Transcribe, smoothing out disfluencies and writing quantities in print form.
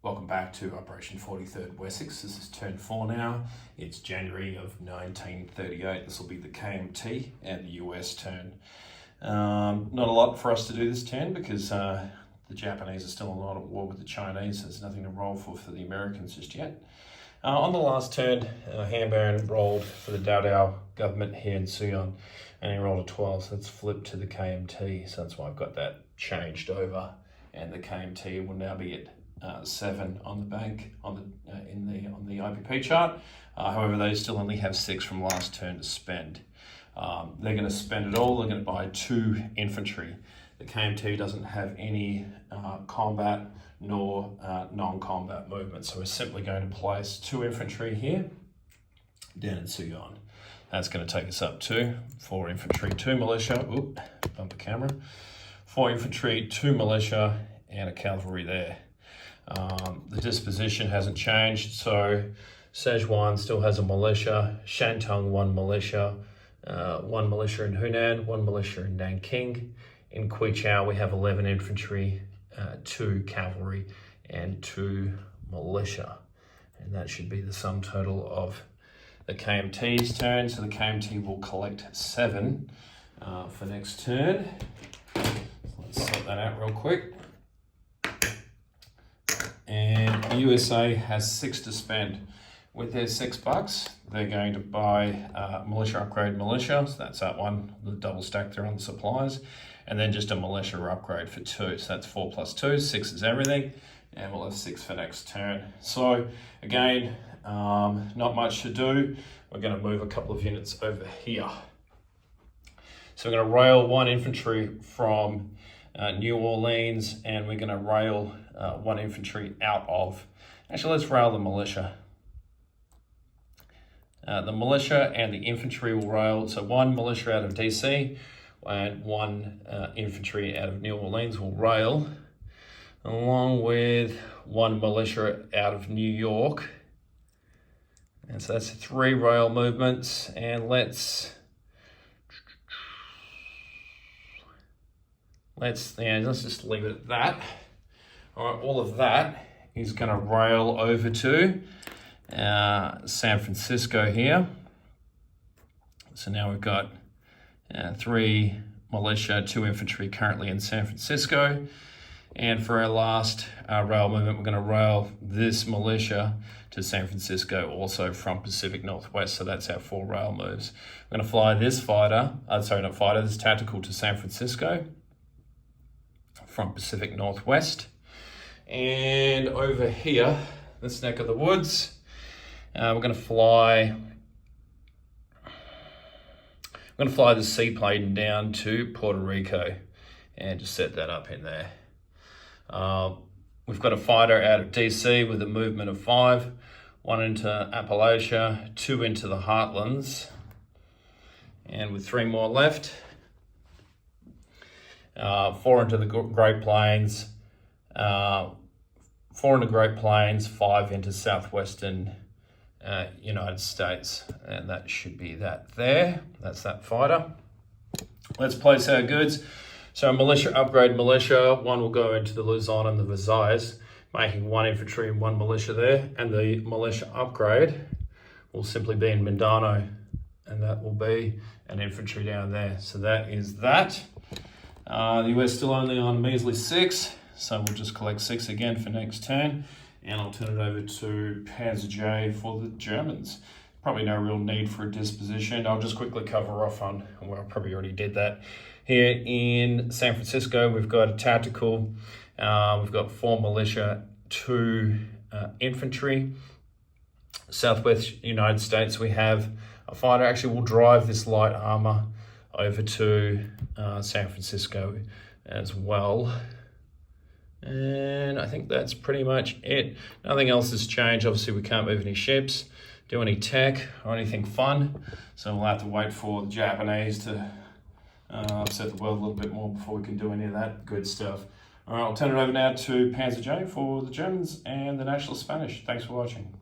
Welcome back to Operation 43rd Wessex. This is turn 4 now. It's January of 1938. This will be the KMT and the US turn. Not a lot for us to do this turn because the Japanese are still not at war with the Chinese. There's nothing to roll for the Americans just yet. On the last turn, Han Baron rolled for the Dao Dao government here in Suyon, and he rolled a 12, so that's flipped to the KMT. So that's why I've got that changed over, and the KMT will now be at 7 on the bank on the IPP chart. However, they still only have 6 from last turn to spend. They're going to spend it all. They're going to buy 2 infantry. The KMT doesn't have any combat nor non-combat movement, so we're simply going to place 2 infantry here down in Suyon. That's going to take us up to 4 infantry, 2 militia. Oop, bumper camera. 4 infantry, 2 militia, and a cavalry there. The disposition hasn't changed, so Szechuan still has a militia, Shantung 1 militia, 1 militia in Hunan, 1 militia in Nanking. In Quichao we have 11 infantry, 2 cavalry and 2 militia, and that should be the sum total of the KMT's turn. So the KMT will collect 7 for next turn. So let's sort that out real quick. And the USA has 6 to spend. With their $6, they're going to buy militia upgrade militia, so that's that one, the double stack there on the supplies, and then just a militia upgrade for 2, so that's 4 plus 2, 6 is everything, and we'll have 6 for next turn. So again, not much to do. We're going to move a couple of units over here. So we're going to rail 1 infantry from New Orleans, and we're going to rail 1 infantry out of, actually let's rail the militia. The militia and the infantry will rail, so 1 militia out of DC and 1 infantry out of New Orleans will rail, along with 1 militia out of New York. And so that's 3 rail movements, and let's just leave it at that. All right, all of that is going to rail over to San Francisco here. So now we've got 3 militia, 2 infantry currently in San Francisco. And for our last rail movement, we're going to rail this militia to San Francisco, also from Pacific Northwest. So that's our 4 rail moves. We're going to fly this this tactical to San Francisco from Pacific Northwest. And over here, this neck of the woods, we're going to fly the seaplane down to Puerto Rico and just set that up in there. We've got a fighter out of DC with a movement of 5, 1 into Appalachia, 2 into the Heartlands, and with 3 more left, 4 into the Great Plains, 4 into Great Plains, 5 into southwestern United States, and that should be that there. That's that fighter. Let's place our goods. So militia upgrade militia, 1 will go into the Luzon and the Versailles, making 1 infantry and 1 militia there, and the militia upgrade will simply be in Mindanao, and that will be an infantry down there. So that is that. The US still only on measly 6, so we'll just collect 6 again for next turn, and I'll turn it over to Panzer J for the Germans. Probably no real need for a disposition. I'll just quickly cover off on, well, I probably already did that. Here in San Francisco, we've got a tactical, we've got 4 militia, 2 infantry. Southwest United States, we have a fighter. Actually, we'll drive this light armor over to San Francisco as well. And I think that's pretty much it. Nothing else has changed. Obviously, we can't move any ships, do any tech or anything fun. So we'll have to wait for the Japanese to upset the world a little bit more before we can do any of that good stuff. All right, I'll turn it over now to Panzer J for the Germans and the National Spanish. Thanks for watching.